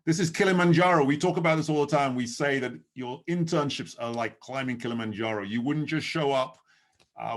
This is Kilimanjaro. We talk about this all the time. We say that your internships are like climbing Kilimanjaro. You wouldn't just show up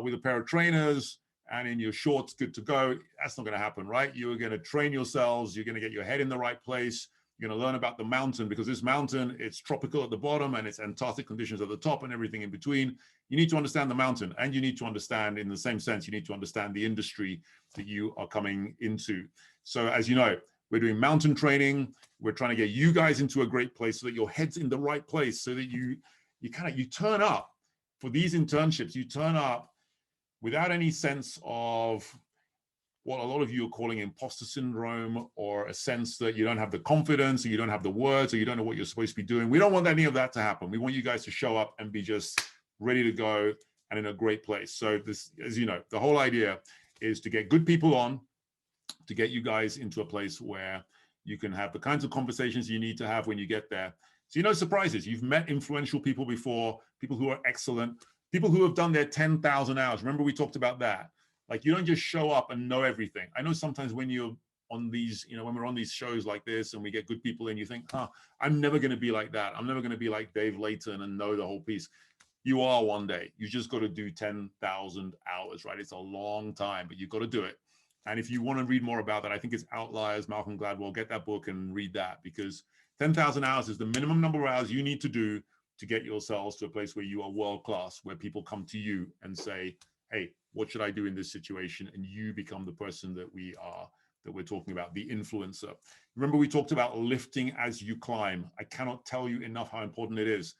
with a pair of trainers and in your shorts, good to go. That's not going to happen, right? You're going to train yourselves. You're going to get your head in the right place. You're going to learn about the mountain, because this mountain, it's tropical at the bottom and it's Antarctic conditions at the top and everything in between. You need to understand the mountain, and you need to understand, in the same sense, you need to understand the industry that you are coming into. So as you know, we're doing mountain training. We're trying to get you guys into a great place so that your head's in the right place, so that you turn up for these internships. You turn up without any sense of what a lot of you are calling imposter syndrome, or a sense that you don't have the confidence, or you don't have the words, or you don't know what you're supposed to be doing. We don't want any of that to happen. We want you guys to show up and be just ready to go and in a great place. So this, as you know, the whole idea is to get good people on, to get you guys into a place where you can have the kinds of conversations you need to have when you get there. So, no surprises. You've met influential people before, people who are excellent, people who have done their 10,000 hours. Remember, we talked about that. Like, you don't just show up and know everything. I know sometimes when you're on these, when we're on these shows like this and we get good people in, you think, I'm never going to be like that. I'm never going to be like Dave Layton and know the whole piece. You are one day. You just got to do 10,000 hours, right? It's a long time, but you've got to do it. And if you want to read more about that, I think it's Outliers, Malcolm Gladwell. Get that book and read that, because 10,000 hours is the minimum number of hours you need to do to get yourselves to a place where you are world class, where people come to you and say, hey, what should I do in this situation? And you become the person that we're talking about, the influencer. Remember, we talked about lifting as you climb. I cannot tell you enough how important it is.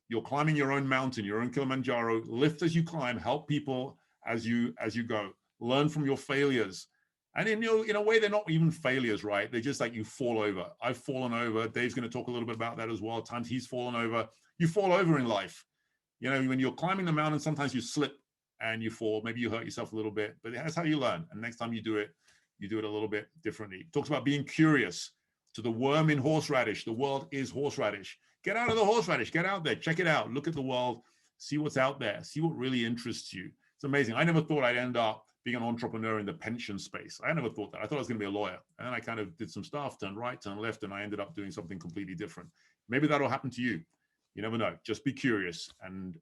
You're climbing your own mountain, your own Kilimanjaro. Lift as you climb, help people as you go. Learn from your failures. And in a way, they're not even failures, right? They're just like, you fall over. I've fallen over. Dave's going to talk a little bit about that as well. At times he's fallen over. You fall over in life. When you're climbing the mountain, sometimes you slip and you fall. Maybe you hurt yourself a little bit, but that's how you learn. And next time you do it a little bit differently. It talks about being curious. To the worm in horseradish, the world is horseradish. Get out of the horseradish. Get out there. Check it out. Look at the world. See what's out there. See what really interests you. It's amazing. I never thought I'd end up being an entrepreneur in the pension space. I never thought that. I thought I was going to be a lawyer. And then I kind of did some stuff, turned right, turned left, and I ended up doing something completely different. Maybe that'll happen to you. You never know. Just be curious and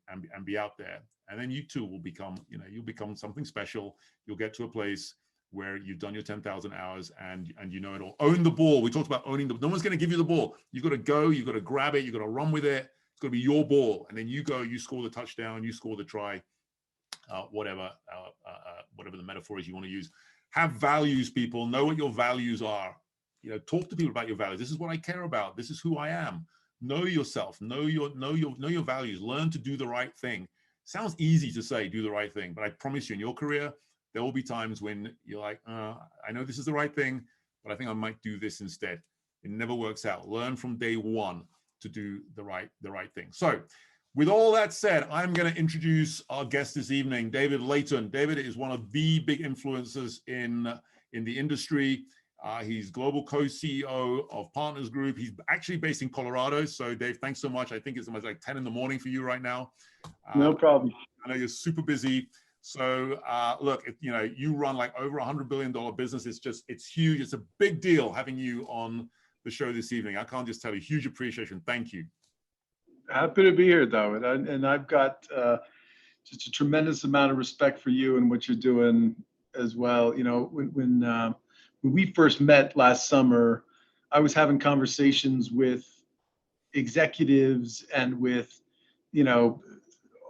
be out there. And then you too will become, you'll become something special. You'll get to a place where you've done your 10,000 hours and you know it all. Own the ball. We talked about owning no one's going to give you the ball. You've got to go, you've got to grab it, you've got to run with it. It's got to be your ball. And then you go, you score the touchdown, you score the try. Whatever the metaphor is you want to use. Have values, people. Know what your values are. Talk to people about your values. This is what I care about. This is who I am. Know yourself. Know your values. Learn to do the right thing. Sounds easy to say, do the right thing, but I promise you, in your career, there will be times when you're like, I know this is the right thing, but I think I might do this instead. It never works out. Learn from day one to do the right thing. So, with all that said, I'm going to introduce our guest this evening, David Layton. David is one of the big influencers in the industry. He's global co-CEO of Partners Group. He's actually based in Colorado. So, Dave, thanks so much. I think it's almost like 10 in the morning for you right now. No problem. I know you're super busy. So, look, you run like over $100 billion business. It's huge. It's a big deal having you on the show this evening. I can't just tell you, huge appreciation. Thank you. Happy to be here, David. And I've got just a tremendous amount of respect for you and what you're doing as well. When we first met last summer, I was having conversations with executives and with,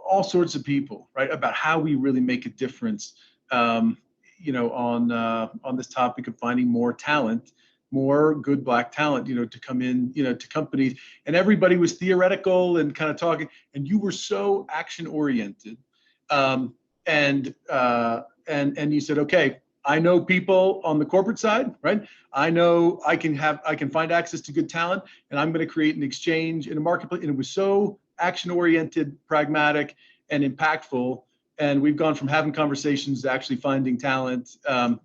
all sorts of people, right, about how we really make a difference, on this topic of finding more talent, more good Black talent, to come in, to companies. And everybody was theoretical and kind of talking, and you were so action oriented. And you said, okay, I know people on the corporate side, right? I know I can find access to good talent, and I'm going to create an exchange in a marketplace. And it was so action oriented, pragmatic, and impactful. And we've gone from having conversations to actually finding talent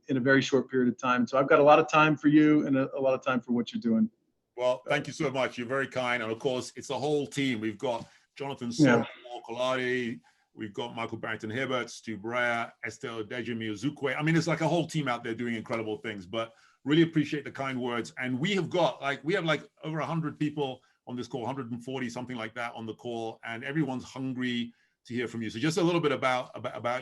in a very short period of time. So I've got a lot of time for you and a lot of time for what you're doing. Well, thank you so much. You're very kind. And of course, it's a whole team. We've got Jonathan Paul Colati. We've got Michael Barrington-Hibbert, Stu Brea, Estelle Dejimi Ozukwe. I mean, it's like a whole team out there doing incredible things. But Really appreciate the kind words. And we have over 100 people on this call, 140, something like that on the call, and everyone's hungry to hear from you. So just a little bit about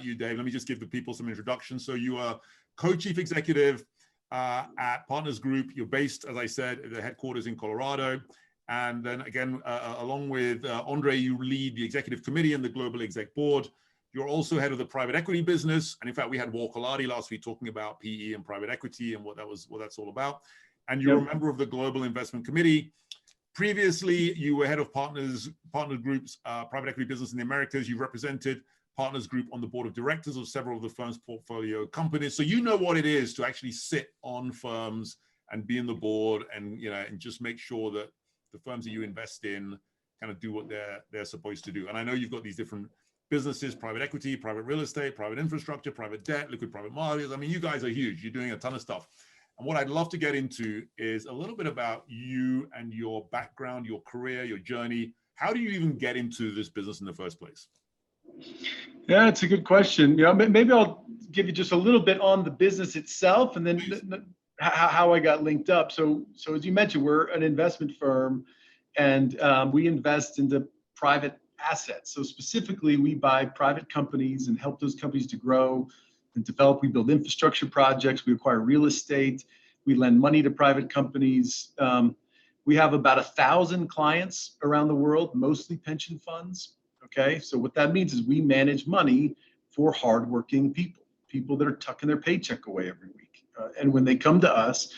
you, Dave. Let me just give the people some introduction. So you are co-chief executive at Partners Group. You're based, as I said, at the headquarters in Colorado. And then again, along with Andre, you lead the executive committee and the global exec board. You're also head of the private equity business. And in fact, we had Walker Lardy last week talking about PE and private equity and what that's all about. And you're a member of the global investment committee. Previously, you were head of Partners Group's private equity business in the Americas. You represented Partners Group on the board of directors of several of the firm's portfolio companies. So you know what it is to actually sit on firms and be in the board and and just make sure that the firms that you invest in kind of do what they're supposed to do. And I know you've got these different businesses: private equity, private real estate, private infrastructure, private debt, liquid private markets. I mean, you guys are huge. You're doing a ton of stuff. And what I'd love to get into is a little bit about you and your background, your career, your journey. How do you even get into this business in the first place? Yeah, it's a good question. Maybe I'll give you just a little bit on the business itself, and then how I got linked up. So as you mentioned, we're an investment firm, and we invest into private assets. So specifically, we buy private companies and help those companies to grow and develop. We build infrastructure projects. We acquire real estate. We lend money to private companies. We have about 1,000 clients around the world, mostly pension funds. Okay, so what that means is we manage money for hardworking people that are tucking their paycheck away every week. And when they come to us,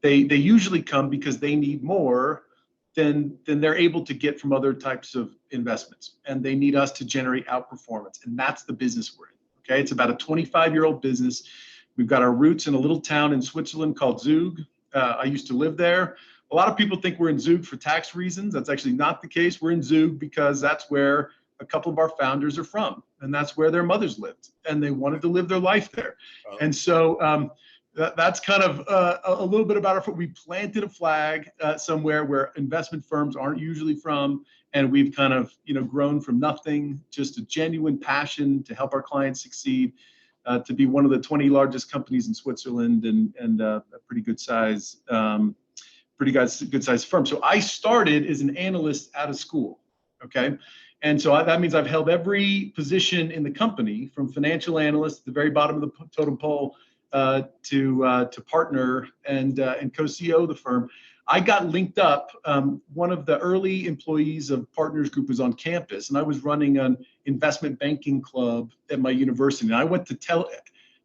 they usually come because they need more than they're able to get from other types of investments. And they need us to generate outperformance. And that's the business we're in. Okay, it's about a 25-year-old business. We've got our roots in a little town in Switzerland called Zug. I used to live there. A lot of people think we're in Zug for tax reasons. That's actually not the case. We're in Zug because that's where a couple of our founders are from, and that's where their mothers lived, and they wanted to live their life there. Oh. And so that's kind of a little bit about it. We planted a flag somewhere where investment firms aren't usually from, and we've kind of grown from nothing, just a genuine passion to help our clients succeed, to be one of the 20 largest companies in Switzerland, and a pretty good size firm. So I started as an analyst out of school. Okay. And so that means I've held every position in the company, from financial analyst at the very bottom of the totem pole to partner and co-CEO of the firm. I got linked up. One of the early employees of Partners Group was on campus, and I was running an investment banking club at my university. And I went to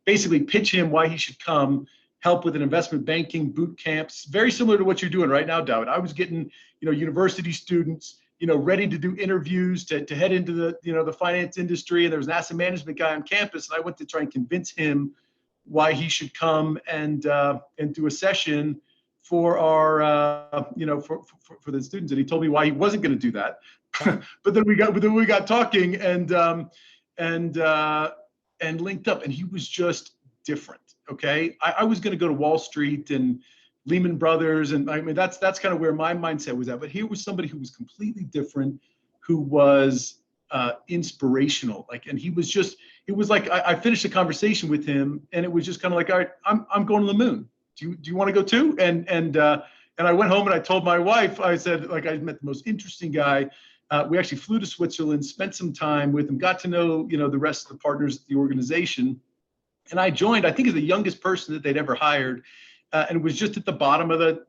basically pitch him why he should come help with an investment banking boot camps, very similar to what you're doing right now, David. I was getting university students ready to do interviews to head into the finance industry. And there was an asset management guy on campus, and I went to try and convince him why he should come and do a session for our for the students. And he told me why he wasn't going to do that. but then we got talking and linked up, and he was just different. Okay, I was going to go to Wall Street and Lehman Brothers, and I mean that's kind of where my mindset was at. But here was somebody who was completely different, who was inspirational. And he was just, it was like I finished the conversation with him, and it was just kind of like, all right, I'm going to the moon. Do you want to go too? And I went home and I told my wife, I said, I met the most interesting guy. We actually flew to Switzerland, spent some time with him, got to know the rest of the partners at the organization, and I joined, I think, as the youngest person that they'd ever hired. And it was just at the bottom of the,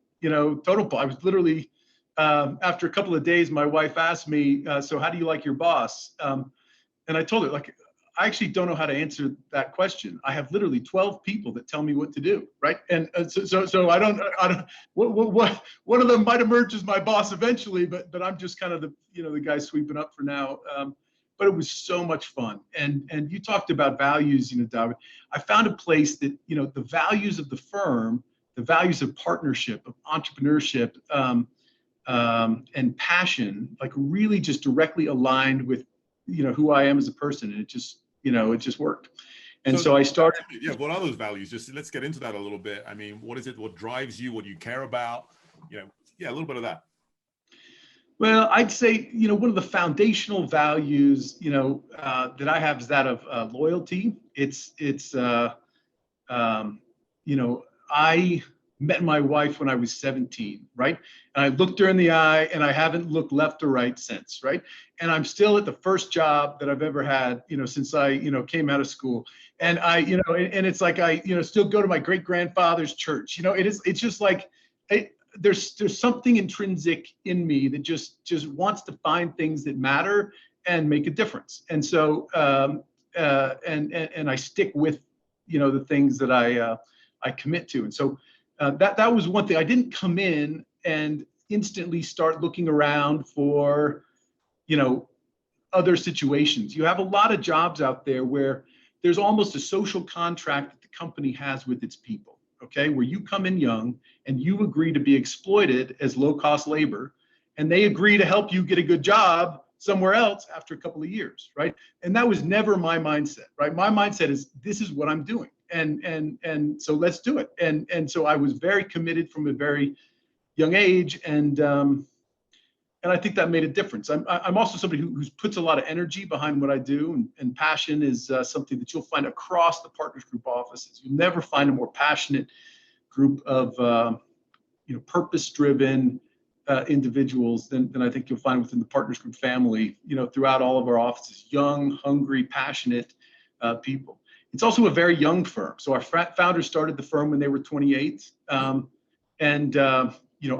total pole. I was literally, after a couple of days, my wife asked me, so how do you like your boss? And I told her, I actually don't know how to answer that question. I have literally 12 people that tell me what to do, right? And so I don't, what one of them might emerge as my boss eventually, but I'm just kind of the guy sweeping up for now. But it was so much fun. And you talked about values, David. I found a place that, the values of the firm, the values of partnership, of entrepreneurship, and passion, really just directly aligned with, who I am as a person. And it just worked. And so I started. Yeah. What are those values? Just let's get into that a little bit. I mean, what is it? What drives you? What do you care about? Yeah, a little bit of that. Well, I'd say, one of the foundational values, that I have is that of loyalty. I met my wife when I was 17, right? And I looked her in the eye and I haven't looked left or right since, right? And I'm still at the first job that I've ever had, since I, came out of school. And I, and it's like I, still go to my great grandfather's church. It's just like, there's something intrinsic in me that just wants to find things that matter and make a difference. And so, and I stick with, the things that I commit to. And so, that was one thing. I didn't come in and instantly start looking around for, other situations. You have a lot of jobs out there where there's almost a social contract that the company has with its people, okay? Where you come in young and you agree to be exploited as low-cost labor, and they agree to help you get a good job somewhere else after a couple of years, right? And that was never my mindset, right? My mindset is, this is what I'm doing. And so let's do it. And so I was very committed from a very young age, and I think that made a difference. I'm also somebody who puts a lot of energy behind what I do, and passion is something that you'll find across the Partners Group offices. You'll never find a more passionate group of purpose-driven individuals than I think you'll find within the Partners Group family. Throughout all of our offices, young, hungry, passionate people. It's also a very young firm. So our founders started the firm when they were 28.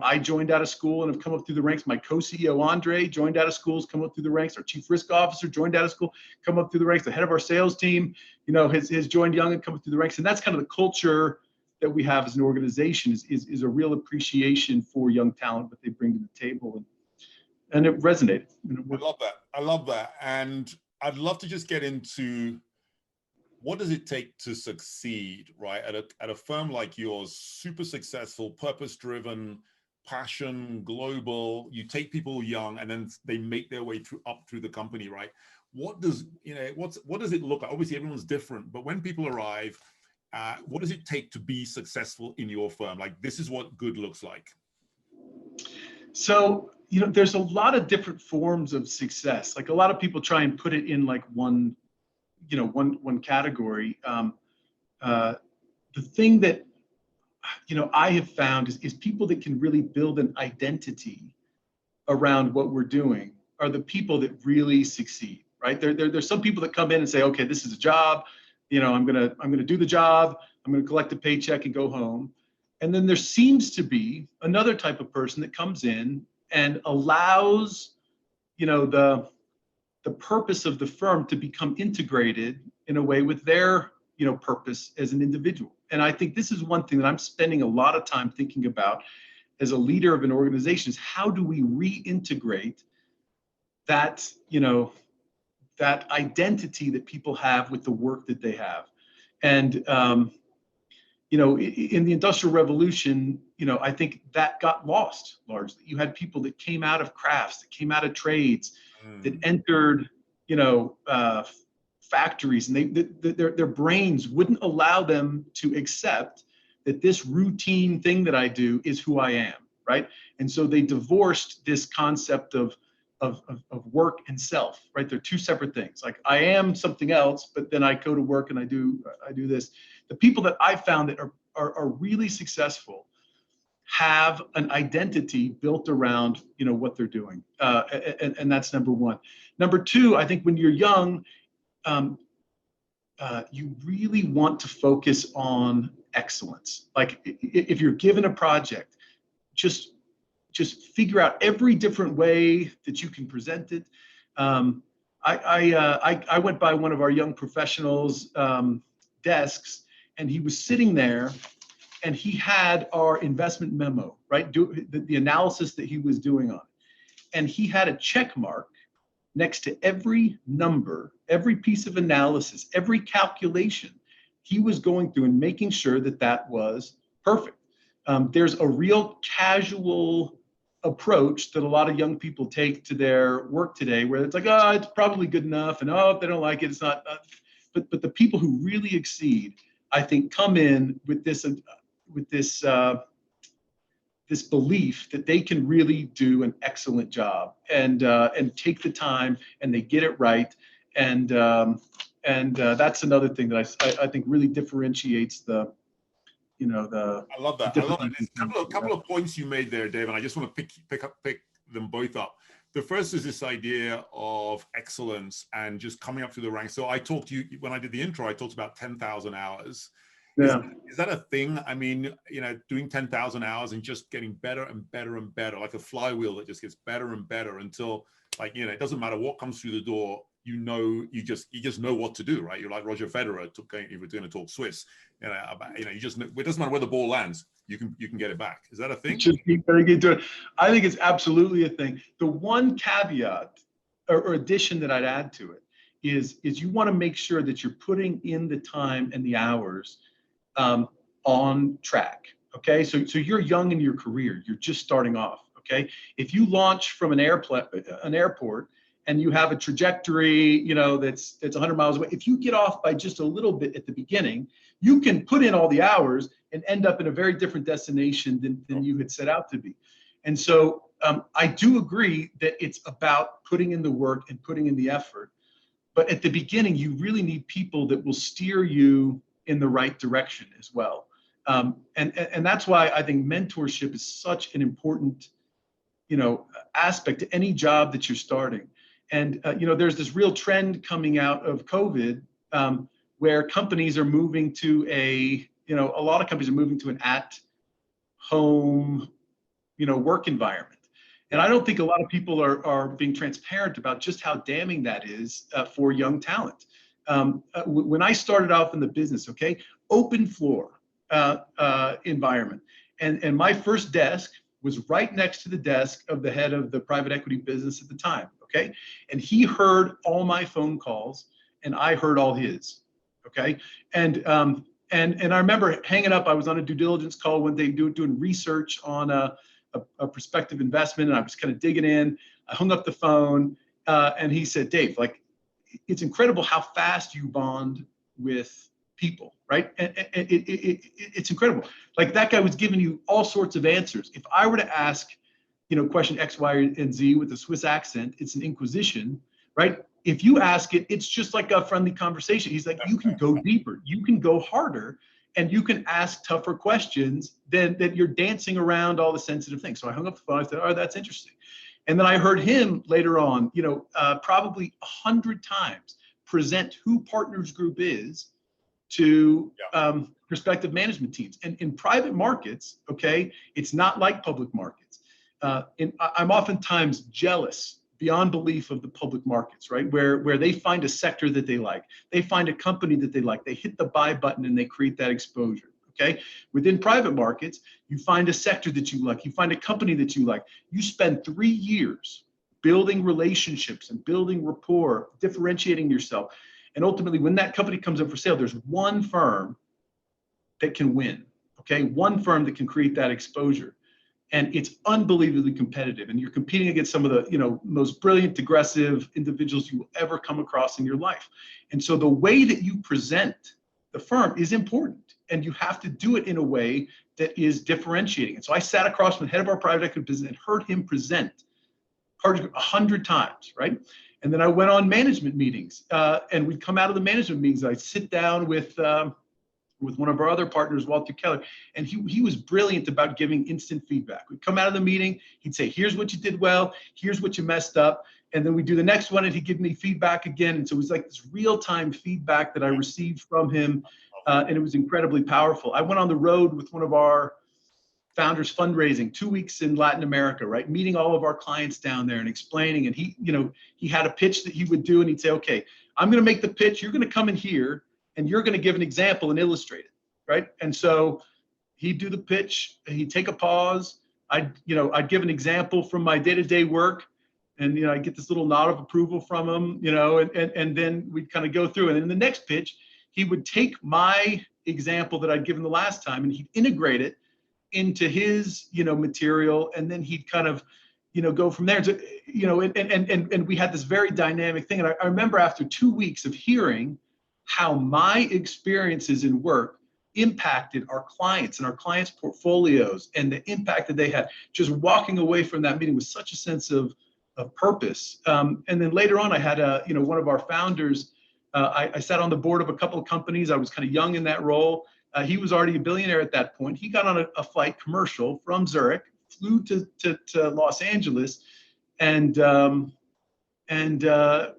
I joined out of school and have come up through the ranks. My co-CEO, Andre, joined out of school, has come up through the ranks. Our chief risk officer joined out of school, come up through the ranks. The head of our sales team, has joined young and come up through the ranks. And that's kind of the culture that we have as an organization is a real appreciation for young talent, what they bring to the table. And it resonated. I love that. I love that. And I'd love to just get into, what does it take to succeed, right? At a firm like yours, super successful, purpose-driven, passion, global. You take people young, and then they make their way up through the company, right? What does it look like? Obviously, everyone's different, but when people arrive, what does it take to be successful in your firm? Like, this is what good looks like. So, there's a lot of different forms of success. Like, a lot of people try and put it in like one category. The thing that, I have found is people that can really build an identity around what we're doing are the people that really succeed, right? There's some people that come in and say, okay, this is a job, I'm gonna do the job, I'm gonna collect a paycheck and go home. And then there seems to be another type of person that comes in and allows, the purpose of the firm to become integrated in a way with their, purpose as an individual. And I think this is one thing that I'm spending a lot of time thinking about as a leader of an organization is, how do we reintegrate that, that identity that people have with the work that they have. And, in the Industrial Revolution, I think that got lost largely. You had people that came out of crafts, that came out of trades, that entered, factories, and their brains wouldn't allow them to accept that this routine thing that I do is who I am, right? And so they divorced this concept of work and self, right? They're two separate things. Like, I am something else, but then I go to work and I do this. The people that I found that are really successful have an identity built around, what they're doing. And that's number one. Number two, I think when you're young, you really want to focus on excellence. Like, if you're given a project, just figure out every different way that you can present it. I went by one of our young professionals' desks, and he was sitting there, and he had our investment memo, right? The analysis that he was doing on it. And he had a check mark next to every number, every piece of analysis, every calculation he was going through and making sure that that was perfect. There's a real casual approach that a lot of young people take to their work today, where it's like, oh, it's probably good enough, and oh, if they don't like it, it's not. But the people who really exceed, I think, come in with this this belief that they can really do an excellent job and take the time, and they get it right. And that's another thing that I think really differentiates the I love that. I love that. There's couple of points you made there, Dave, and I just want to pick them both up. The first is this idea of excellence and just coming up through the ranks. So I talked to you when I did the intro, I talked about 10,000 hours. Yeah. Is that a thing? I mean, doing 10,000 hours and just getting better and better and better, like a flywheel that just gets better and better until, it doesn't matter what comes through the door. You just know what to do, right? You're like Roger Federer. If we're going to talk Swiss, you just know, it doesn't matter where the ball lands. You can get it back. Is that a thing? Just keep getting into it. I think it's absolutely a thing. The one caveat or addition that I'd add to it is you want to make sure that you're putting in the time and the hours on track. Okay, so you're young in your career. You're just starting off. Okay, if you launch from an airport and you have a trajectory, that's 100 miles away, if you get off by just a little bit at the beginning, you can put in all the hours and end up in a very different destination than you had set out to be. And so I do agree that it's about putting in the work and putting in the effort. But at the beginning, you really need people that will steer you in the right direction as well. And that's why I think mentorship is such an important, aspect to any job that you're starting. And, there's this real trend coming out of COVID where companies are moving to a lot of companies are moving to an at-home, work environment. And I don't think a lot of people are being transparent about just how damning that is for young talent. When I started off in the business, okay, open floor environment. And my first desk was right next to the desk of the head of the private equity business at the time, okay? And he heard all my phone calls and I heard all his, okay? And I remember hanging up, I was on a due diligence call one day doing research on a prospective investment, and I was kind of digging in. I hung up the phone and he said, Dave, it's incredible how fast you bond with people, right? And it's incredible. That guy was giving you all sorts of answers. If I were to ask, question X, Y, and Z with a Swiss accent, it's an inquisition, right? If you ask it, it's just like a friendly conversation. He's like, you can go deeper, you can go harder, and you can ask tougher questions than that you're dancing around all the sensitive things. So I hung up the phone. I said, oh, that's interesting. And then I heard him later on, probably 100 times present who Partners Group is to prospective management teams. And in private markets, okay, it's not like public markets. I'm oftentimes jealous beyond belief of the public markets, right? Where they find a sector that they like, they find a company that they like, they hit the buy button and they create that exposure. Okay. Within private markets, you find a sector that you like, you find a company that you like, you spend 3 years building relationships and building rapport, differentiating yourself. And ultimately, when that company comes up for sale, there's one firm that can win. Okay. One firm that can create that exposure. And it's unbelievably competitive. And you're competing against some of the, most brilliant, aggressive individuals you will ever come across in your life. And so the way that you present the firm is important. And you have to do it in a way that is differentiating. And so I sat across from the head of our private equity business and heard him present 100 times, right? And then I went on management meetings, and we'd come out of the management meetings. I'd sit down with one of our other partners, Walter Keller, and he was brilliant about giving instant feedback. We'd come out of the meeting, he'd say, here's what you did well, here's what you messed up, and then we'd do the next one, and he'd give me feedback again. And so it was like this real-time feedback that I received from him, and it was incredibly powerful. I went on the road with one of our founders fundraising 2 weeks in Latin America, right? Meeting all of our clients down there and explaining, and he had a pitch that he would do, and he'd say, okay, I'm going to make the pitch, you're going to come in here, and you're going to give an example and illustrate it, right? And so he'd do the pitch, he'd take a pause, I'd give an example from my day-to-day work, and I'd get this little nod of approval from him, and then we'd kind of go through. And in the next pitch, he would take my example that I'd given the last time, and he'd integrate it into his, material, and then he'd kind of, go from there. To, and we had this very dynamic thing. And I remember after 2 weeks of hearing how my experiences in work impacted our clients and our clients' portfolios and the impact that they had, just walking away from that meeting with such a sense of purpose. And then later on, I had one of our founders, I sat on the board of a couple of companies. I was kind of young in that role. He was already a billionaire at that point. He got on a flight commercial from Zurich, flew to Los Angeles, and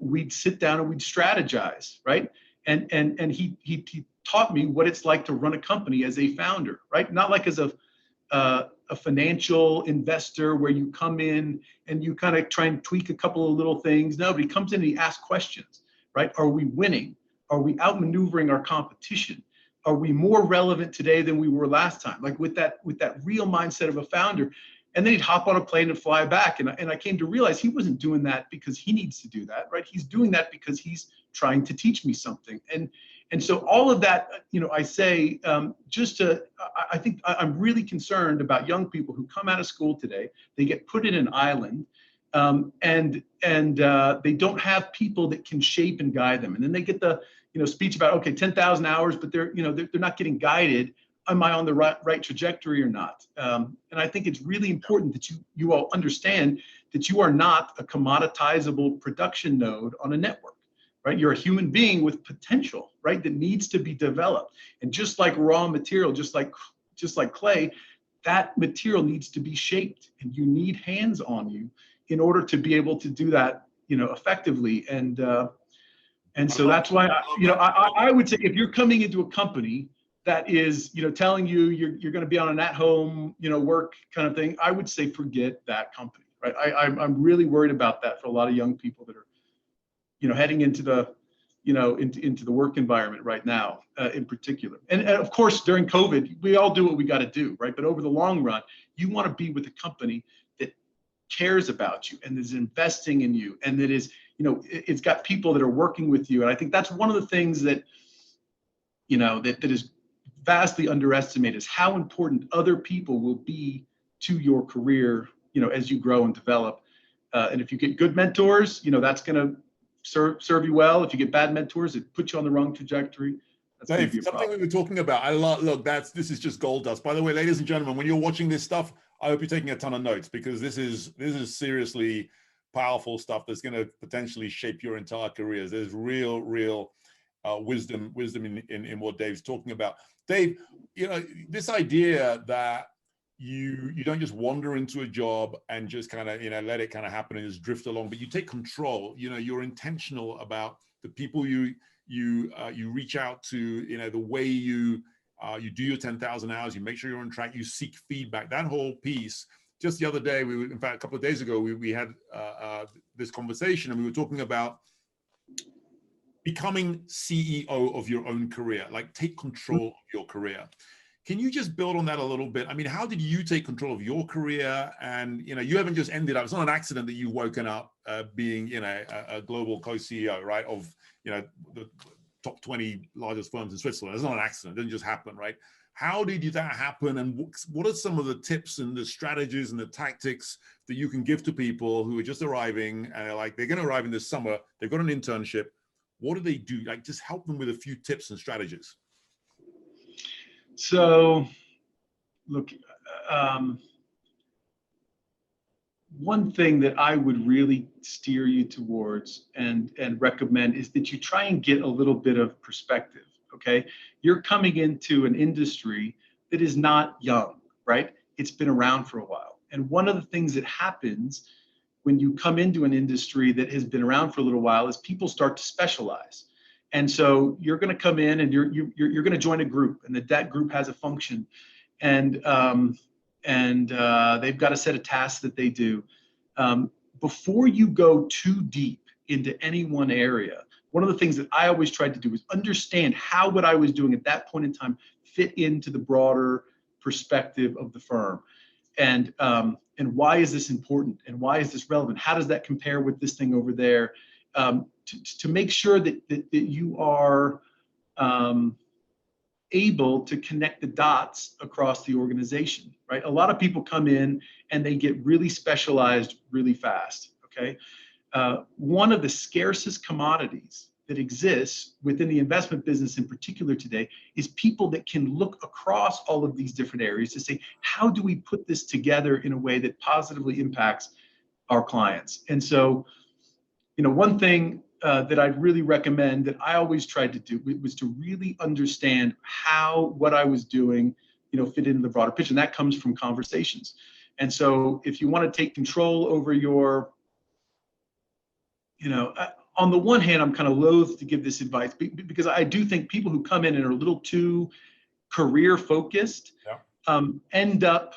we'd sit down and we'd strategize, right? And he taught me what it's like to run a company as a founder, right? Not like as a financial investor where you come in and you kind of try and tweak a couple of little things. No, but he comes in and he asks questions, right? Are we winning? Are we outmaneuvering our competition? Are we more relevant today than we were last time? Like with that real mindset of a founder. And then he'd hop on a plane and fly back. And I came to realize he wasn't doing that because he needs to do that, right? He's doing that because he's trying to teach me something. And so all of that, I say, I think I'm really concerned about young people who come out of school today. They get put in an island, and they don't have people that can shape and guide them. And then they get the speech about, okay, 10,000 hours, but they're not getting guided. Am I on the right trajectory or not? And I think it's really important that you all understand that you are not a commoditizable production node on a network, right? You're a human being with potential, right? That needs to be developed. And just like raw material, just like clay, that material needs to be shaped, and you need hands on you in order to be able to do that, effectively. And so that's why I would say if you're coming into a company that is, telling you you're going to be on an at-home, work kind of thing, I would say forget that company, right? I'm really worried about that for a lot of young people that are, heading into the, into the work environment right now, in particular. And of course, during COVID, we all do what we got to do, right? But over the long run, you want to be with a company that cares about you and is investing in you, and that is, it's got people that are working with you. And I think that's one of the things that, that is vastly underestimated, is how important other people will be to your career, as you grow and develop. And if you get good mentors, that's going to serve you well. If you get bad mentors, it puts you on the wrong trajectory. That's Dave, something we were talking about. Look, this is just gold dust. By the way, ladies and gentlemen, when you're watching this stuff, I hope you're taking a ton of notes, because this is seriously powerful stuff that's going to potentially shape your entire careers. There's real wisdom in what Dave's talking about. Dave, this idea that you don't just wander into a job and just kind of let it kind of happen and just drift along, but you take control. You're intentional about the people you reach out to, the way you do your 10,000 hours, you make sure you're on track, you seek feedback. That whole piece. Just the other day, in fact, a couple of days ago, we had this conversation, and we were talking about becoming CEO of your own career, like take control of your career. Can you just build on that a little bit? I mean, how did you take control of your career? And, you haven't just ended up, it's not an accident that you've woken up being, a global co-CEO, right? Of, the top 20 largest firms in Switzerland. It's not an accident. It didn't just happen, right? How did that happen? And what are some of the tips and the strategies and the tactics that you can give to people who are just arriving and they're going to arrive in this summer, they've got an internship. What do they do? Like, just help them with a few tips and strategies. So, look, one thing that I would really steer you towards and recommend is that you try and get a little bit of perspective, okay? You're coming into an industry that is not young, right? It's been around for a while. And one of the things that happens when you come into an industry that has been around for a little while is people start to specialize. And so you're going to come in and you're going to join a group, and that group has a function, and they've got a set of tasks that they do. Before you go too deep into any one area, one of the things that I always tried to do is understand how what I was doing at that point in time fit into the broader perspective of the firm. And why is this important? And why is this relevant? How does that compare with this thing over there? To make sure that you are able to connect the dots across the organization, right? A lot of people come in and they get really specialized really fast, okay? One of the scarcest commodities that exists within the investment business in particular today is people that can look across all of these different areas to say, how do we put this together in a way that positively impacts our clients? And so, one thing that I'd really recommend, that I always tried to do, was to really understand how what I was doing, fit into the broader picture. And that comes from conversations. And so if you want to take control over your, on the one hand, I'm kind of loath to give this advice because I do think people who come in and are a little too career focused end up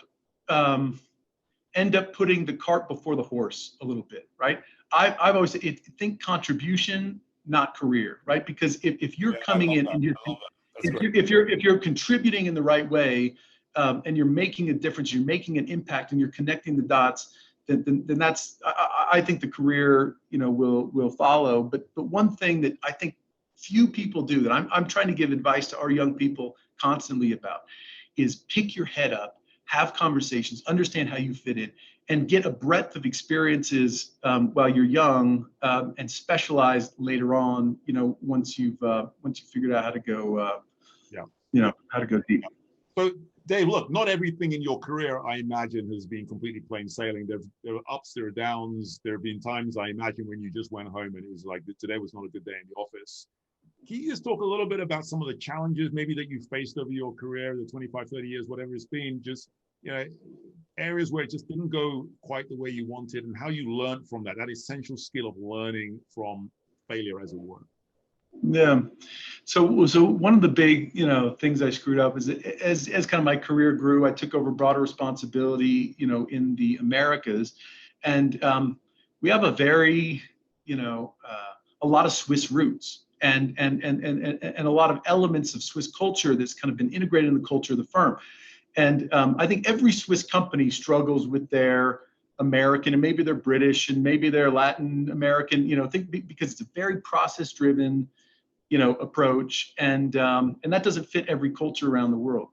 putting the cart before the horse a little bit, right? I've always said, think contribution, not career, right? Because if you're coming in and if you're contributing in the right way, and you're making a difference, you're making an impact, and you're connecting the dots, then that's, I think the career, will follow. But one thing that I think few people do, that I'm trying to give advice to our young people constantly about, is pick your head up, have conversations, understand how you fit in, and get a breadth of experiences while you're young, and specialize later on, once you've figured out how to go, how to go deep. So Dave, look, not everything in your career, I imagine, has been completely plain sailing. There are ups, there are downs. There have been times, I imagine, when you just went home and it was like, today was not a good day in the office. Can you just talk a little bit about some of the challenges maybe that you faced over your career, the 25, 30 years, whatever it's been, just, areas where it just didn't go quite the way you wanted, and how you learned from that essential skill of learning from failure, as it were? Yeah. So one of the big, things I screwed up is that as kind of my career grew, I took over broader responsibility, in the Americas, and we have a very, a lot of Swiss roots, and a lot of elements of Swiss culture that's kind of been integrated in the culture of the firm. And I think every Swiss company struggles with their American, and maybe they're British, and maybe they're Latin American, because it's a very process-driven, approach, and that doesn't fit every culture around the world.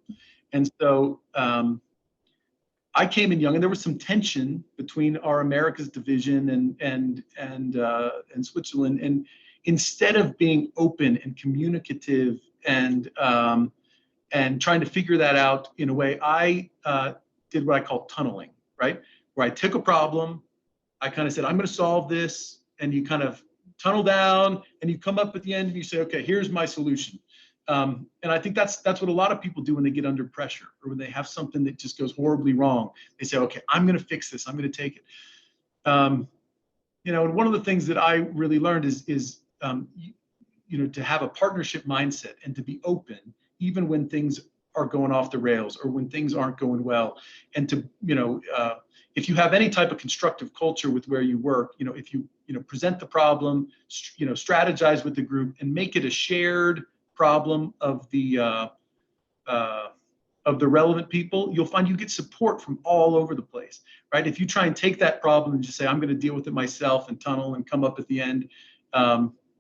And so I came in young, and there was some tension between our Americas division and Switzerland. And instead of being open and communicative and trying to figure that out in a way, I did what I call tunneling, right? Where I took a problem, I kind of said, I'm going to solve this, and you kind of tunnel down, and you come up at the end and you say, okay, here's my solution. And I think that's what a lot of people do when they get under pressure, or when they have something that just goes horribly wrong. They say, okay, I'm going to fix this. I'm going to take it. And one of the things that I really learned is to have a partnership mindset, and to be open, even when things are going off the rails, or when things aren't going well. And to, if you have any type of constructive culture with where you work, if you, present the problem, strategize with the group, and make it a shared problem of the relevant people, you'll find you get support from all over the place, right? If you try and take that problem and just say, I'm going to deal with it myself, and tunnel and come up at the end,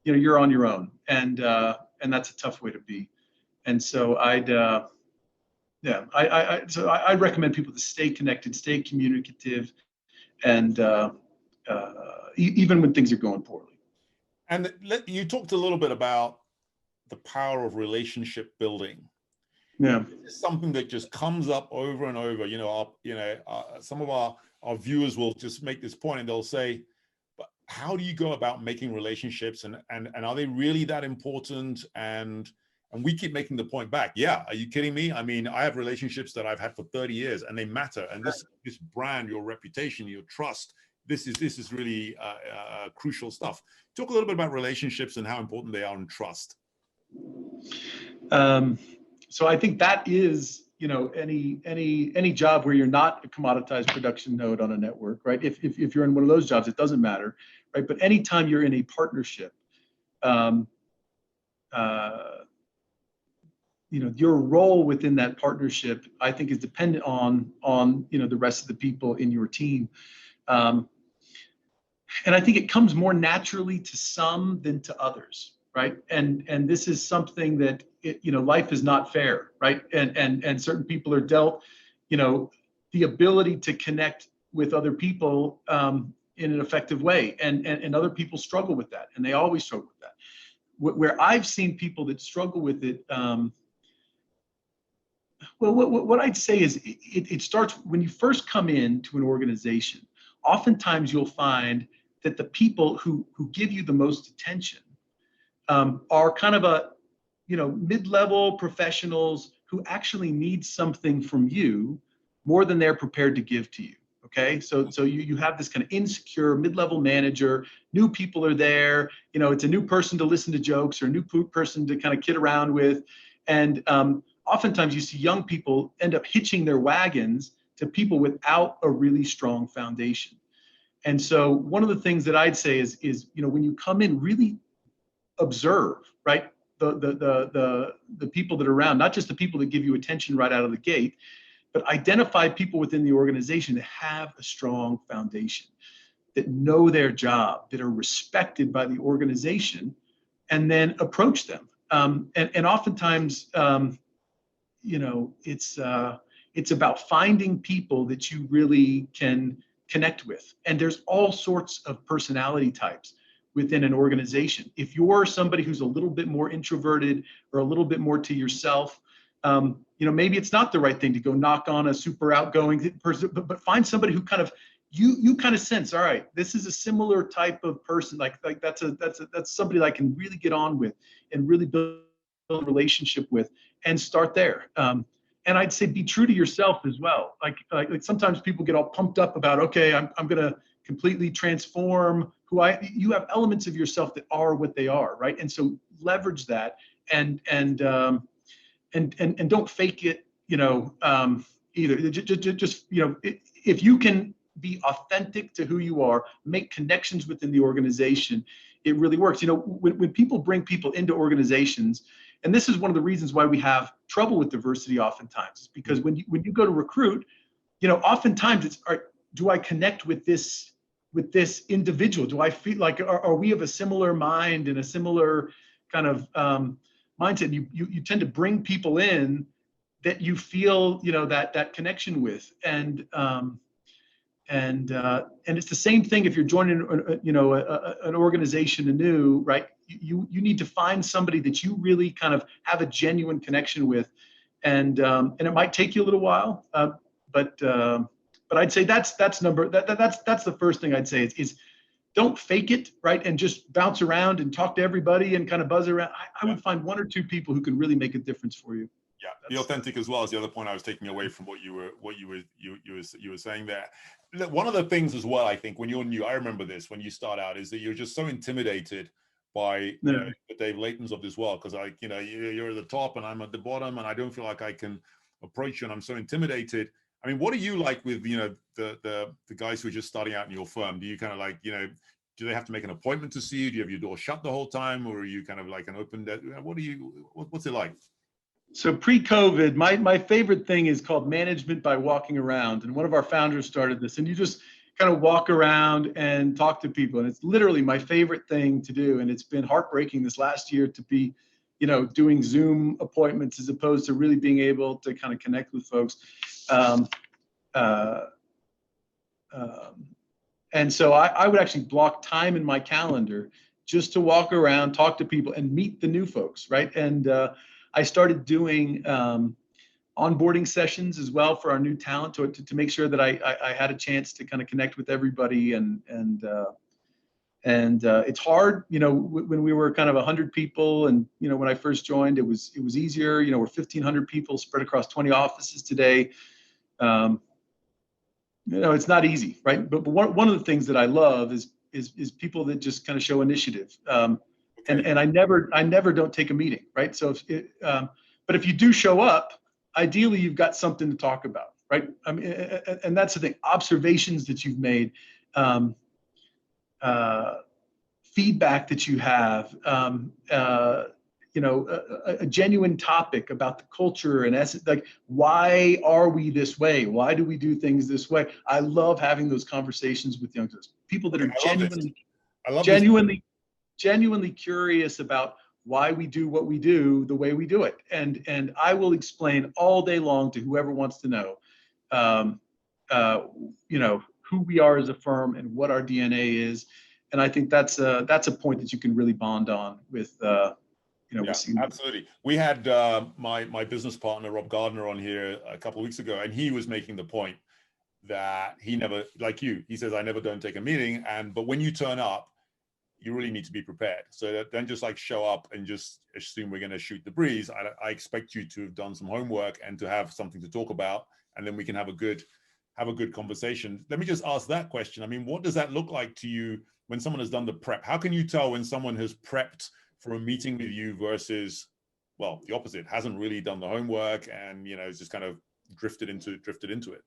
you're on your own. And that's a tough way to be. And so I'd recommend people to stay connected, stay communicative, and even when things are going poorly. And you talked a little bit about the power of relationship building. Yeah, it's something that just comes up over and over. Some of our viewers will just make this point, and they'll say, "But how do you go about making relationships, and are they really that important?" And we keep making the point back. Yeah, are you kidding me? I mean, I have relationships that I've had for 30 years, and they matter. And this brand, your reputation, your trust, this is really crucial stuff. Talk a little bit about relationships and how important they are, and trust. So I think that is, any job where you're not a commoditized production node on a network, right? If you're in one of those jobs, it doesn't matter, right? But anytime you're in a partnership, your role within that partnership, I think, is dependent on the rest of the people in your team. And I think it comes more naturally to some than to others, right? And this is something that, life is not fair, right? And certain people are dealt, the ability to connect with other people in an effective way. And other people struggle with that, and they always struggle with that. Where I've seen people that struggle with it, well, what I'd say is it starts when you first come into an organization. Oftentimes you'll find that the people who give you the most attention are kind of a, mid-level professionals who actually need something from you more than they're prepared to give to you. Okay, so you have this kind of insecure mid-level manager. New people are there. It's a new person to listen to jokes, or a new person to kind of kid around with, and oftentimes you see young people end up hitching their wagons to people without a really strong foundation. And so one of the things that I'd say is when you come in, really observe, right, the people that are around, not just the people that give you attention right out of the gate, but identify people within the organization that have a strong foundation, that know their job, that are respected by the organization, and then approach them. And oftentimes, it's about finding people that you really can connect with. And there's all sorts of personality types within an organization. If you're somebody who's a little bit more introverted or a little bit more to yourself, maybe it's not the right thing to go knock on a super outgoing person, but find somebody who kind of you kind of sense, all right, this is a similar type of person. Like that's somebody that I can really get on with and really build a relationship with, and start there. And I'd say be true to yourself as well. Like sometimes people get all pumped up about, okay, I'm gonna completely transform you have elements of yourself that are what they are, right? And so leverage that and don't fake it, either. Just if you can be authentic to who you are, make connections within the organization, it really works. When people bring people into organizations, and this is one of the reasons why we have trouble with diversity oftentimes, is because when you go to recruit, oftentimes it's, do I connect with this individual? Do I feel like, are we of a similar mind and a similar kind of mindset? You tend to bring people in that you feel, that connection with. And it's the same thing if you're joining, an organization anew, right? You need to find somebody that you really kind of have a genuine connection with, and it might take you a little while, but I'd say that's the first thing I'd say is don't fake it, right? And just bounce around and talk to everybody and kind of buzz around. I would find one or two people who can really make a difference for you. Yeah, be authentic as well is the other point I was taking away from what you were saying there. One of the things as well, I think, when you're new, I remember this when you start out, is that you're just so intimidated by the Dave Laytons of this world, because you're at the top and I'm at the bottom, and I don't feel like I can approach you, and I'm so intimidated. I mean, what are you like with the guys who are just starting out in your firm? Do you kind of like, do they have to make an appointment to see you? Do you have your door shut the whole time, or are you kind of like an open desk? What's it like? So pre-COVID, my favorite thing is called management by walking around. And one of our founders started this, and you just kind of walk around and talk to people. And it's literally my favorite thing to do. And it's been heartbreaking this last year to be, doing Zoom appointments as opposed to really being able to kind of connect with folks. And so I would actually block time in my calendar just to walk around, talk to people, and meet the new folks, right? And I started doing onboarding sessions as well for our new talent to make sure that I had a chance to kind of connect with everybody. And it's hard, when we were kind of 100 people, and when I first joined, it was easier. We're 1,500 people spread across 20 offices today. It's not easy, right? But one of the things that I love is people that just kind of show initiative. And I never don't take a meeting, right? So but if you do show up, ideally you've got something to talk about, right? I mean, and that's the thing. Observations that you've made, feedback that you have, a genuine topic about the culture and essence, like, why are we this way? Why do we do things this way? I love having those conversations with youngsters, people that are genuinely curious about why we do what we do the way we do it. And I will explain all day long to whoever wants to know, who we are as a firm and what our DNA is. And I think that's a point that you can really bond on with, absolutely. We had my business partner, Rob Gardner, on here a couple of weeks ago, and he was making the point that he never, like you, he says, I never don't take a meeting. But when you turn up, you really need to be prepared. So that don't just like show up and just assume we're going to shoot the breeze. I expect you to have done some homework and to have something to talk about, and then we can have a good conversation. Let me just ask that question. I mean, what does that look like to you when someone has done the prep? How can you tell when someone has prepped for a meeting with you versus, well, the opposite, hasn't really done the homework and, you know, is just kind of drifted into it?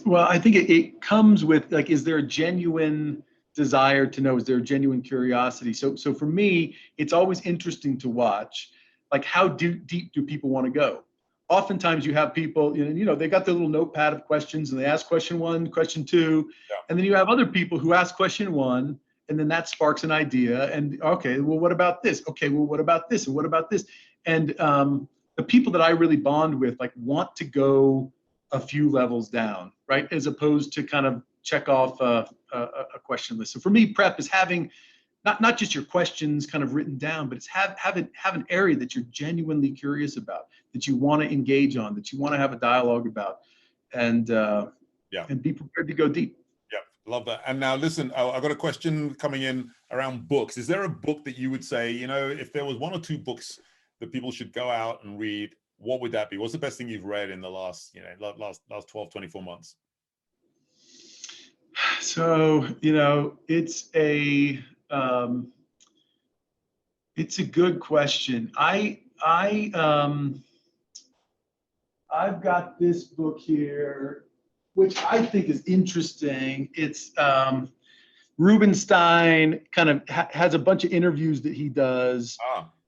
Well, I think it comes with, like, is there a genuine desire to know? Is there a genuine curiosity? So for me, it's always interesting to watch, like, how deep do people want to go? Oftentimes you have people, you know, they got their little notepad of questions and they ask question 1, question 2, yeah. And then you have other people who ask question 1, and then that sparks an idea. And okay, well, what about this? Okay, well, what about this? And what about this? And the people that I really bond with, like, want to go a few levels down, right? As opposed to kind of check off a question list. So for me, prep is having not just your questions kind of written down, but it's have an area that you're genuinely curious about, that you want to engage on, that you want to have a dialogue about, and be prepared to go deep. Yeah, love that. And now listen, I've got a question coming in around books. Is there a book that you would say, you know, if there was 1 or 2 books that people should go out and read, what would that be? What's the best thing you've read in the last 12, 24 months? So, you know, it's a good question. I've got this book here, which I think is interesting. It's Rubenstein kind of has a bunch of interviews that he does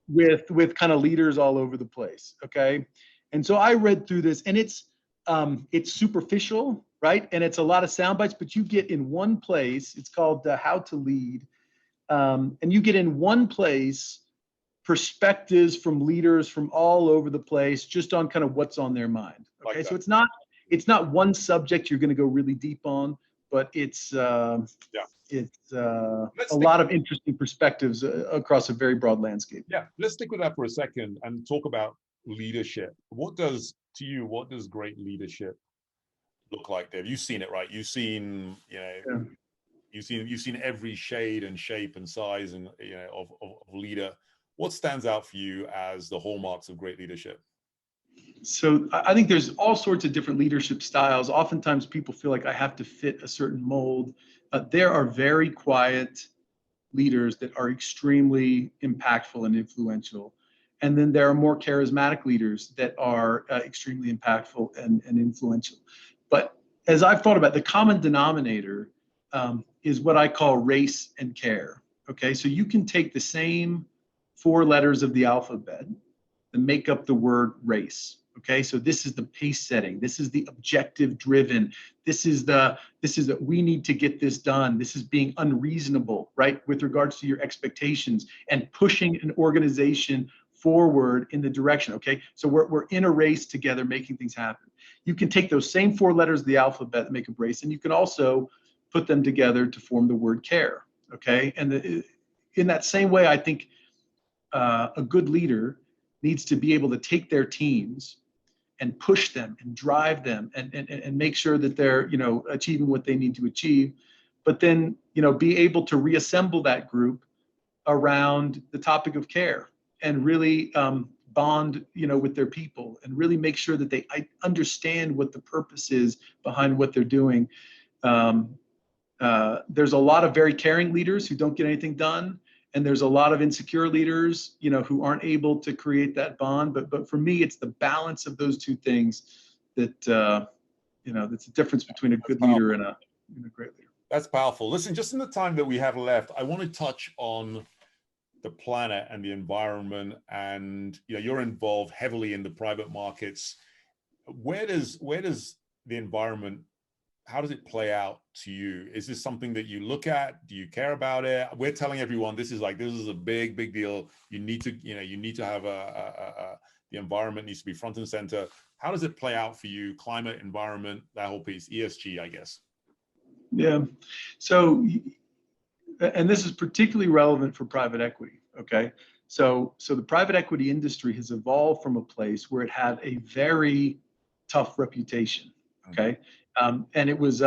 with kind of leaders all over the place. Okay. And so I read through this, and it's superficial, right? And it's a lot of sound bites, but you get in one place, it's called How to Lead. And you get in one place perspectives from leaders from all over the place, just on kind of what's on their mind. Okay. Like, so it's not one subject you're going to go really deep on, but it's a lot of interesting perspectives across a very broad landscape. Yeah, let's stick with that for a second and talk about leadership. What does great leadership look like, Dave? You've seen it, right? You've seen, you know, you've seen every shade and shape and size and, you know, of leader. What stands out for you as the hallmarks of great leadership? So I think there's all sorts of different leadership styles. Oftentimes people feel like I have to fit a certain mold. There are very quiet leaders that are extremely impactful and influential. And then there are more charismatic leaders that are extremely impactful and influential. But as I've thought about, the common denominator is what I call race and care. Okay, so you can take the same 4 letters of the alphabet and make up the word race. Okay, so this is the pace setting. This is the objective driven. This is that we need to get this done. This is being unreasonable, right, with regards to your expectations and pushing an organization forward in the direction. Okay, so we're in a race together, making things happen. You can take those same 4 letters of the alphabet and make a race, and you can also put them together to form the word care. Okay, and in that same way, I think a good leader needs to be able to take their teams and push them and drive them and make sure that they're, you know, achieving what they need to achieve, but then, you know, be able to reassemble that group around the topic of care and really bond, you know, with their people and really make sure that they understand what the purpose is behind what they're doing. There's a lot of very caring leaders who don't get anything done. And there's a lot of insecure leaders, you know, who aren't able to create that bond. But for me, it's the balance of those 2 things that, you know, that's the difference between a good leader and a great leader. That's powerful. Listen, just in the time that we have left, I want to touch on the planet and the environment. And, you know, you're involved heavily in the private markets. Where does the environment, how does it play out to you? Is this something that you look at? Do you care about it? We're telling everyone this is a big deal. You need to have the environment needs to be front and center. How does it play out for you? Climate, environment, that whole piece, ESG, I guess. Yeah. So, and this is particularly relevant for private equity. Okay. So the private equity industry has evolved from a place where it had a very tough reputation. Okay. And it was,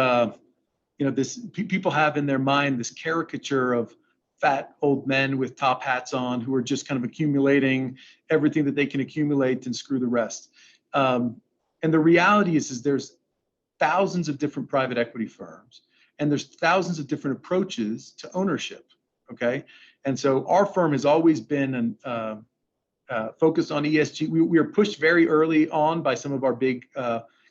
this people have in their mind this caricature of fat old men with top hats on who are just kind of accumulating everything that they can accumulate and screw the rest. And the reality is there's thousands of different private equity firms, and there's thousands of different approaches to ownership. Okay. And so our firm has always been focused on ESG. We were pushed very early on by some of our big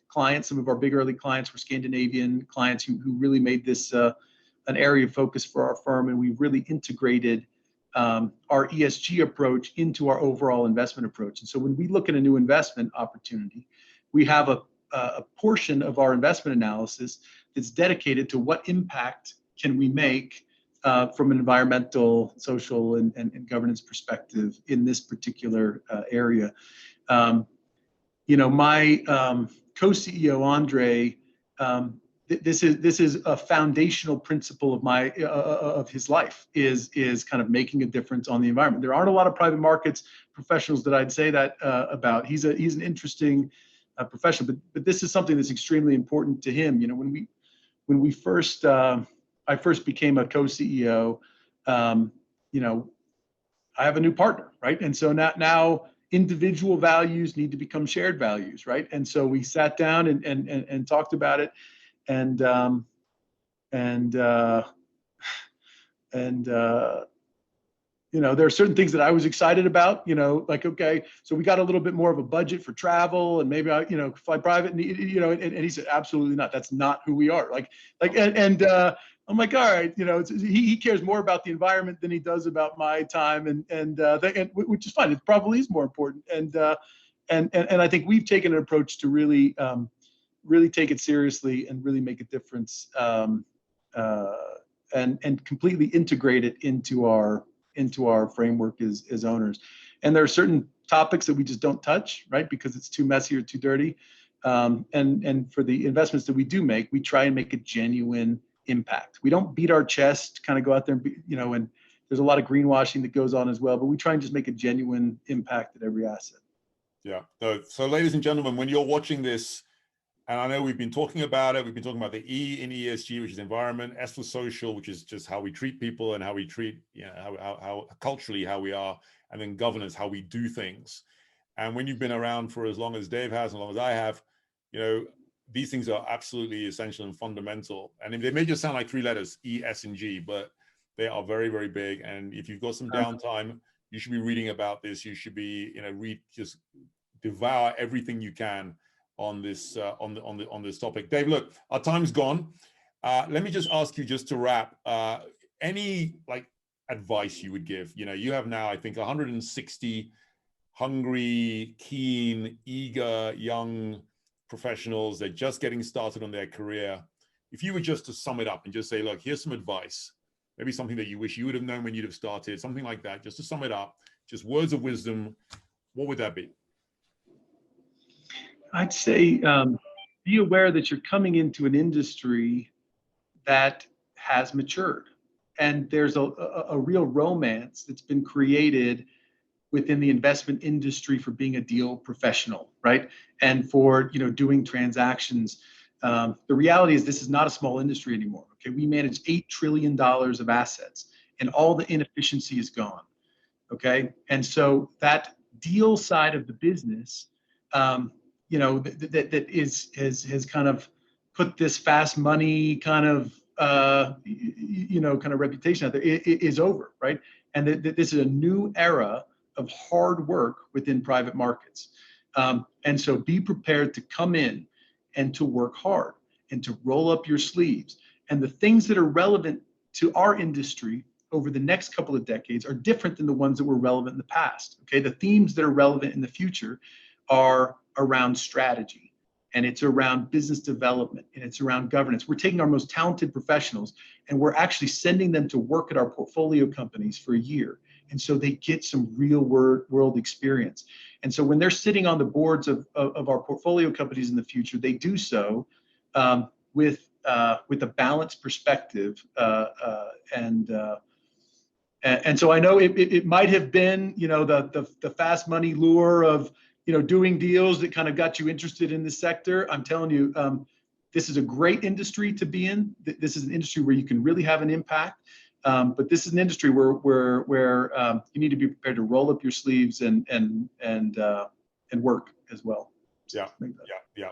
clients. Some of our big early clients were Scandinavian clients who really made this an area of focus for our firm, and we really integrated our ESG approach into our overall investment approach. And so when we look at a new investment opportunity, we have a portion of our investment analysis that's dedicated to what impact can we make from an environmental, social, and governance perspective in this particular area. My co-CEO Andre, this is a foundational principle of his life is kind of making a difference on the environment. There aren't a lot of private markets professionals that I'd say that about. He's an interesting professional, but this is something that's extremely important to him. When we first I first became a co-CEO, I have a new partner, right? And so now individual values need to become shared values, right? And so we sat down and talked about it, and there are certain things that I was excited about, like, okay, so we got a little bit more of a budget for travel, and maybe I, fly private, and he said, absolutely not. That's not who we are. I'm like, all right, he cares more about the environment than he does about my time, and which is fine. It probably is more important. And I think we've taken an approach to really take it seriously and really make a difference, and completely integrate it into our framework as owners. And there are certain topics that we just don't touch, right? Because it's too messy or too dirty. And for the investments that we do make, we try and make a genuine impact. We don't beat our chest, kind of go out there and and there's a lot of greenwashing that goes on as well, but we try and just make a genuine impact at every asset. Yeah. So ladies and gentlemen, when you're watching this, and I know we've been talking about it, we've been talking about the E in ESG, which is environment, S for social, which is just how we treat people and how we treat, how culturally, how we are, and then governance, how we do things. And when you've been around for as long as Dave has, as long as I have, these things are absolutely essential and fundamental. And they may just sound like three letters, E, S, and G, but they are very, very big. And if you've got some downtime, you should be reading about this. You should be, just devour everything you can on this on this topic. Dave, look, our time's gone. Let me just ask you, just to wrap, any advice you would give. You have now, I think, 160 hungry, keen, eager young professionals. They're just getting started on their career. If you were just to sum it up and just say, look, here's some advice, maybe something that you wish you would have known when you'd have started, something like that, just to sum it up, just words of wisdom, what would that be? I'd say be aware that you're coming into an industry that has matured, and there's a real romance that's been created within the investment industry for being a deal professional, right? And for doing transactions. The reality is this is not a small industry anymore. Okay, we manage $8 trillion of assets, and all the inefficiency is gone. Okay, and so that deal side of the business, that has kind of put this fast money kind of reputation out there, is over, right? And this is a new era of hard work within private markets. And so be prepared to come in and to work hard and to roll up your sleeves. And the things that are relevant to our industry over the next couple of decades are different than the ones that were relevant in the past. Okay, the themes that are relevant in the future are around strategy, and it's around business development, and it's around governance. We're taking our most talented professionals and we're actually sending them to work at our portfolio companies for a year. And so they get some real world experience. And so when they're sitting on the boards of our portfolio companies in the future, they do so with a balanced perspective. And so I know it might have been, the fast money lure of, doing deals that kind of got you interested in this sector. I'm telling you, this is a great industry to be in. This is an industry where you can really have an impact. But this is an industry where you need to be prepared to roll up your sleeves and work as well. Yeah.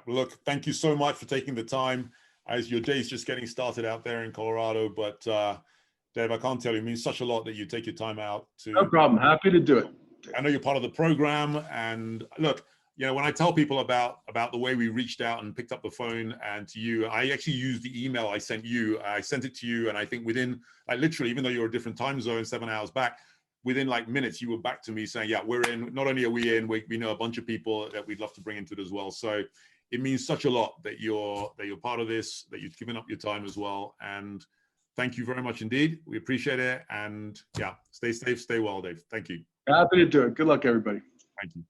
Look, thank you so much for taking the time as your day's just getting started out there in Colorado. But Dave, I can't tell you, it means such a lot that you take your time out to. No problem. Happy to do it. I know you're part of the program, and look, you know, when I tell people about the way we reached out and picked up the phone and to you, I actually used the email I sent you. I sent it to you, and I think within, like, literally, even though you're a different time zone, 7 hours back, within like minutes, you were back to me saying, yeah, we're in. Not only are we in, we know a bunch of people that we'd love to bring into it as well. So it means such a lot that you're part of this, that you've given up your time as well. And thank you very much indeed. We appreciate it. And yeah, stay safe, stay well, Dave. Thank you. Happy to do it. Good luck, everybody. Thank you.